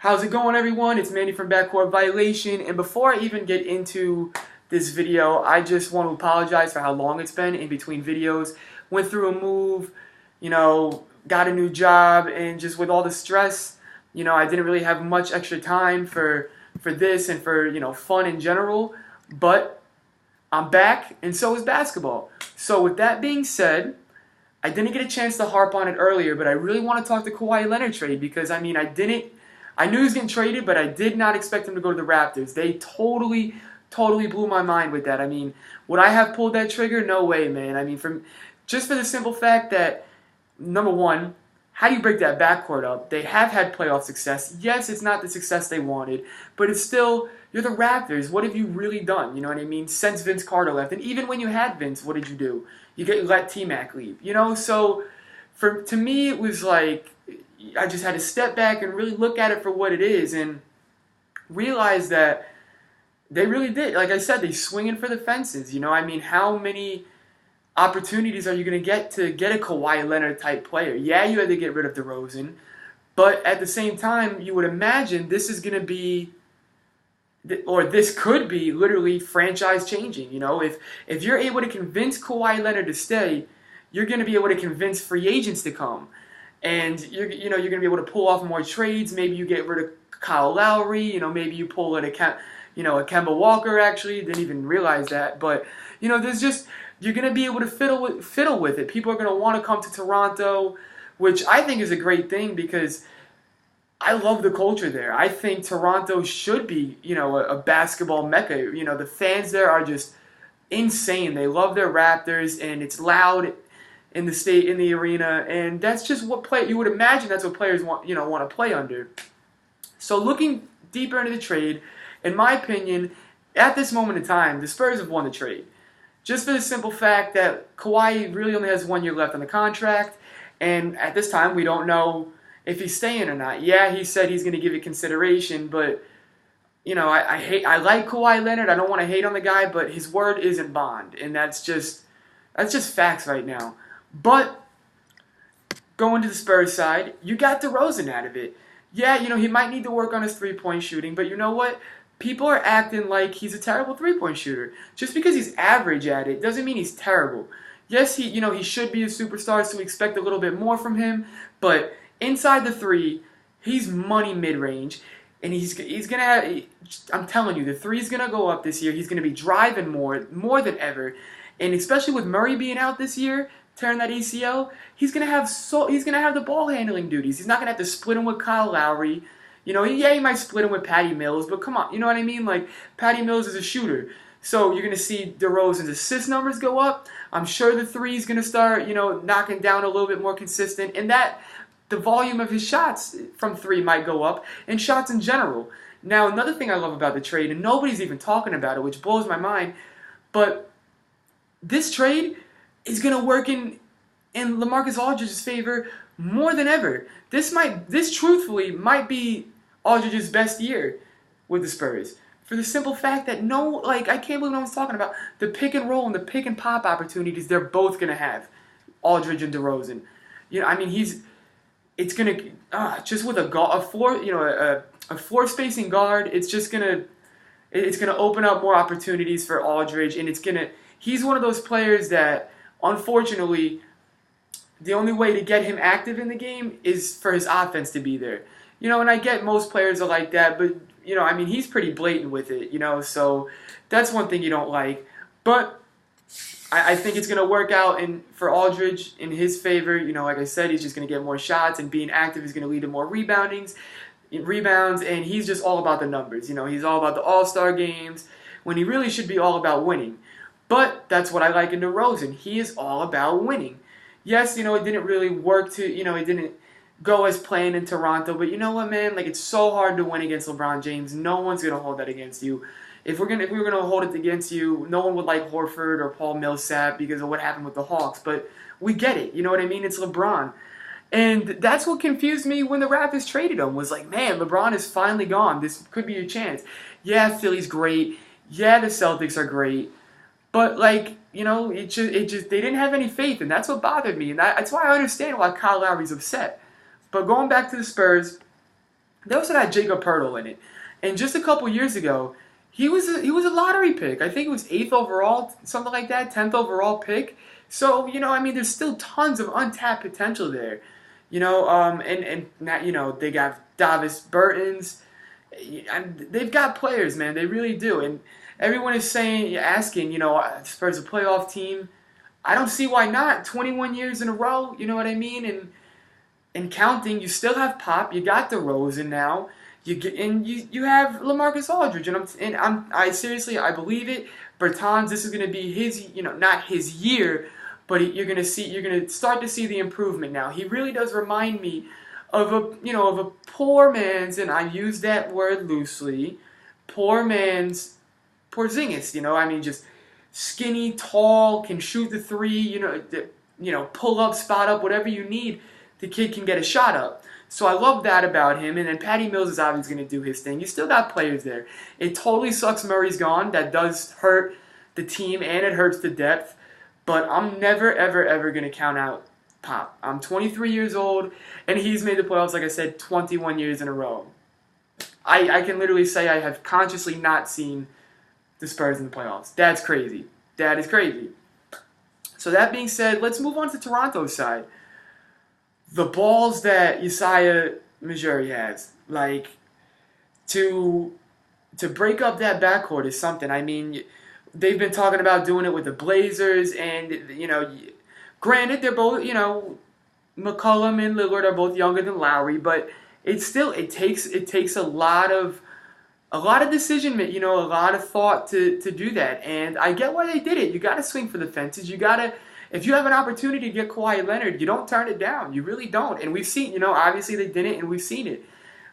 How's it going, everyone? It's Manny from BackCourt Violation, and before I even get into this video, I just want to apologize for how long it's been in between videos. Went through a move, got a new job, and just with all the stress, I didn't really have much extra time for this and for, fun in general, but I'm back, and so is basketball. So with that being said, I didn't get a chance to harp on it earlier, but I really want to talk the Kawhi Leonard trade because, I knew he was getting traded, but I did not expect him to go to the Raptors. They totally blew my mind with that. Would I have pulled that trigger? No way, man. Just for the simple fact that, number one, how do you break that backcourt up? They have had playoff success. Yes, it's not the success they wanted, but it's still, you're the Raptors. What have you really done? You know what I mean? Since Vince Carter left. And even when you had Vince, what did you do? You let T-Mac leave. So to me, it was like, I just had to step back and really look at it for what it is and realize that they really did. Like I said, they swinging for the fences. How many opportunities are you going to get a Kawhi Leonard type player? Yeah, you had to get rid of DeRozan, but at the same time, you would imagine this is going to be, or this could be literally franchise changing. If you're able to convince Kawhi Leonard to stay, you're going to be able to convince free agents to come. And you're going to be able to pull off more trades. Maybe you get rid of Kyle Lowry. Maybe you pull in a Kemba Walker. Actually, didn't even realize that. But there's just, you're going to be able to fiddle with it. People are going to want to come to Toronto, which I think is a great thing because I love the culture there. I think Toronto should be a basketball mecca. The fans there are just insane. They love their Raptors, and it's loud in the arena, and that's just what you would imagine that's what players want to play under. So looking deeper into the trade, in my opinion, at this moment in time, the Spurs have won the trade. Just for the simple fact that Kawhi really only has 1 year left on the contract, and at this time we don't know if he's staying or not. Yeah, he said he's going to give it consideration, but I like Kawhi Leonard. I don't want to hate on the guy, but his word isn't bond, and that's just facts right now. But going to the Spurs side, you got DeRozan out of it. Yeah, he might need to work on his three-point shooting, but you know what? People are acting like he's a terrible three-point shooter. Just because he's average at it doesn't mean he's terrible. Yes, he should be a superstar, so we expect a little bit more from him, but inside the three, he's money mid-range, and he's going to have, I'm telling you, the three's going to go up this year. He's going to be driving more than ever, and especially with Murray being out this year, tearing that ACL, he's gonna have the ball handling duties. He's not gonna have to split him with Kyle Lowry. He might split him with Patty Mills, but come on, you know what I mean? Like, Patty Mills is a shooter, so you're gonna see DeRozan's assist numbers go up. I'm sure the three's gonna start, knocking down a little bit more consistent, and that the volume of his shots from three might go up, and shots in general. Now, another thing I love about the trade, and nobody's even talking about it, which blows my mind, but this trade is going to work in LaMarcus Aldridge's favor more than ever. This truthfully might be Aldridge's best year with the Spurs. For the simple fact that I can't believe no one's talking about the pick and roll and the pick and pop opportunities they're both going to have, Aldridge and DeRozan. It's going to, just with a floor spacing guard, it's going to open up more opportunities for Aldridge, and he's one of those players that, unfortunately, the only way to get him active in the game is for his offense to be there. And I get most players are like that, but, he's pretty blatant with it, so that's one thing you don't like. But I think it's going to work out for Aldridge in his favor. Like I said, he's just going to get more shots, and being active is going to lead to more rebounds, and he's just all about the numbers. He's all about the all-star games when he really should be all about winning. But that's what I like in DeRozan. He is all about winning. Yes, it didn't really work it didn't go as planned in Toronto, but you know what, man? It's so hard to win against LeBron James. No one's going to hold that against you. If we were going to hold it against you, no one would like Horford or Paul Millsap because of what happened with the Hawks, but we get it. You know what I mean? It's LeBron. And that's what confused me when the Raptors traded him, was like, man, LeBron is finally gone. This could be a chance. Yeah, Philly's great. Yeah, the Celtics are great. But, it just they didn't have any faith, and that's what bothered me. And that's why I understand why Kyle Lowry's upset. But going back to the Spurs, They also got Jacob Pertl in it. And just a couple years ago, he was a lottery pick. I think it was 8th overall, something like that, 10th overall pick. So, I mean, there's still tons of untapped potential there. And now, they got Davis Bertans. And they've got players, man. They really do. And everyone is asking, Spurs a playoff team. I don't see why not. 21 years in a row, you know what I mean? And counting, you still have Pop. You got DeRozan now. You have LaMarcus Aldridge, I seriously, I believe it. Bertans, this is going to be his, not his year, but you're going to start to see the improvement now. He really does remind me of a poor man's, and I use that word loosely, poor man's Porzingis. I mean, just skinny, tall, can shoot the three. Pull up, spot up, whatever you need. The kid can get a shot up. So I love that about him. And then Patty Mills is obviously going to do his thing. You still got players there. It totally sucks Murray's gone. That does hurt the team and it hurts the depth. But I'm never, ever, ever going to count out Pop. I'm 23 years old, and he's made the playoffs, like I said, 21 years in a row. I can literally say I have consciously not seen the Spurs in the playoffs. That's crazy. That is crazy. So that being said, let's move on to Toronto's side. The balls that Yesiah Majuri has, to break up that backcourt is something. I mean, they've been talking about doing it with the Blazers, and granted they're both, McCollum and Lillard are both younger than Lowry, but it takes a lot of decision making, a lot of thought to do that, and I get why they did it. You got to swing for the fences. If you have an opportunity to get Kawhi Leonard, you don't turn it down. You really don't. And we've seen, obviously they didn't, and we've seen it.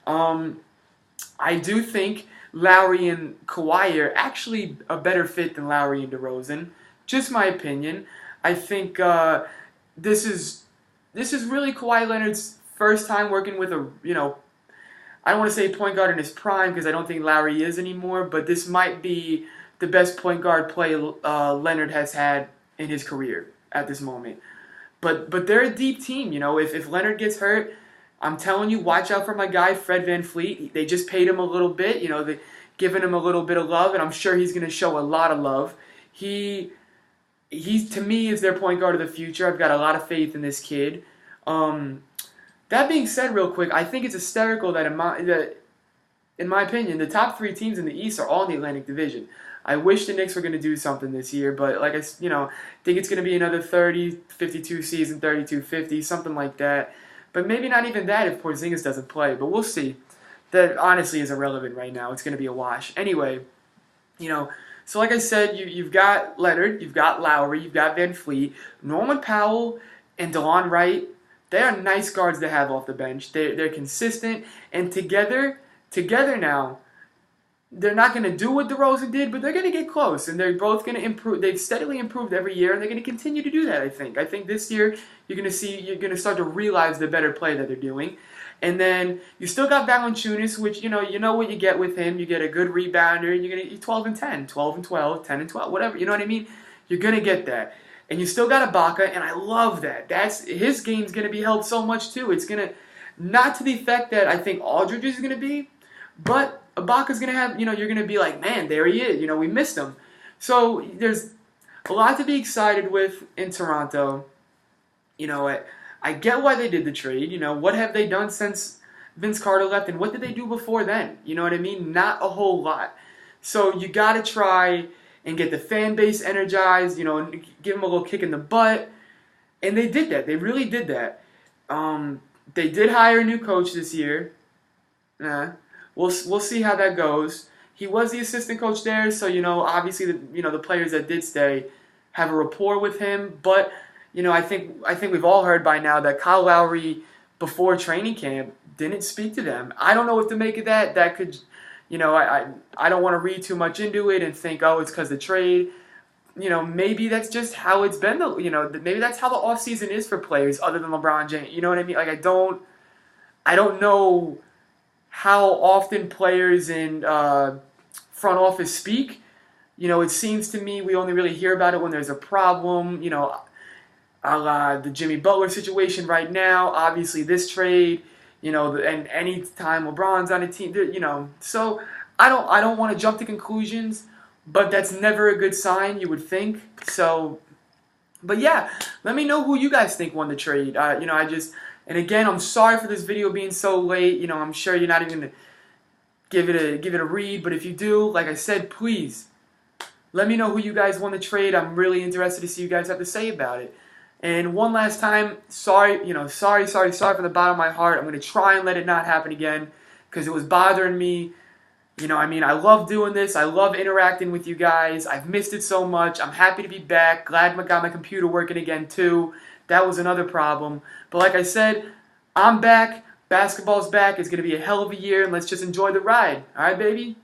I do think Lowry and Kawhi are actually a better fit than Lowry and DeRozan. Just my opinion. I think this is really Kawhi Leonard's first time working with a, I don't want to say point guard in his prime because I don't think Lowry is anymore, but this might be the best point guard play Leonard has had in his career at this moment. But they're a deep team, If Leonard gets hurt, I'm telling you, watch out for my guy Fred VanVleet. They just paid him a little bit, they're giving him a little bit of love, and I'm sure he's going to show a lot of love. He to me is their point guard of the future. I've got a lot of faith in this kid. That being said, real quick, I think it's hysterical that in my opinion, the top 3 teams in the East are all in the Atlantic Division. I wish the Knicks were going to do something this year, but think it's going to be another 30-52 season, 32-50, something like that. But maybe not even that if Porzingis doesn't play, but we'll see. That honestly is irrelevant right now. It's going to be a wash. Anyway, so like I said, you've got Leonard, you've got Lowry, you've got VanVleet, Norman Powell, and DeLon Wright. They are nice guards to have off the bench. They're consistent, and together now, they're not going to do what DeRozan did, but they're going to get close, and they're both going to improve. They've steadily improved every year, and they're going to continue to do that, I think. I think this year you're going to start to realize the better play that they're doing. And then you still got Valanciunas, which, you know what you get with him. You get a good rebounder, and you're going to 12 and 10, 12 and 12, 10 and 12, whatever. You know what I mean? You're going to get that. And you still got Ibaka, and I love that. His game's going to be held so much, too. It's going to, not to the effect that I think Aldridge is going to be, but Ibaka's going to have, you're going to be like, man, there he is. We missed him. So there's a lot to be excited with in Toronto. I get why they did the trade. What have they done since Vince Carter left, and what did they do before then? You know what I mean? Not a whole lot. So you got to try and get the fan base energized, and give them a little kick in the butt. And they did that. They really did that. They did hire a new coach this year. We'll see how that goes. He was the assistant coach there, so obviously the players that did stay have a rapport with him. But I think we've all heard by now that Kyle Lowry before training camp didn't speak to them. I don't know what to make of that. That could, I don't want to read too much into it and think, oh, it's because of the trade. Maybe that's just how it's been. Maybe that's how the offseason is for players other than LeBron James. You know what I mean? I don't know how often players in front office speak. It seems to me we only really hear about it when there's a problem. A la the Jimmy Butler situation right now. Obviously, this trade. And any time LeBron's on a team, so I don't want to jump to conclusions, but that's never a good sign, you would think. So, but yeah, let me know who you guys think won the trade. And again, I'm sorry for this video being so late. I'm sure you're not even gonna give it a read, but if you do, like I said, please let me know who you guys won the trade. I'm really interested to see what you guys have to say about it. And one last time, sorry from the bottom of my heart. I'm going to try and let it not happen again because it was bothering me. I love doing this. I love interacting with you guys. I've missed it so much. I'm happy to be back. Glad I got my computer working again too. That was another problem. But like I said, I'm back. Basketball's back. It's going to be a hell of a year, and let's just enjoy the ride. All right, baby?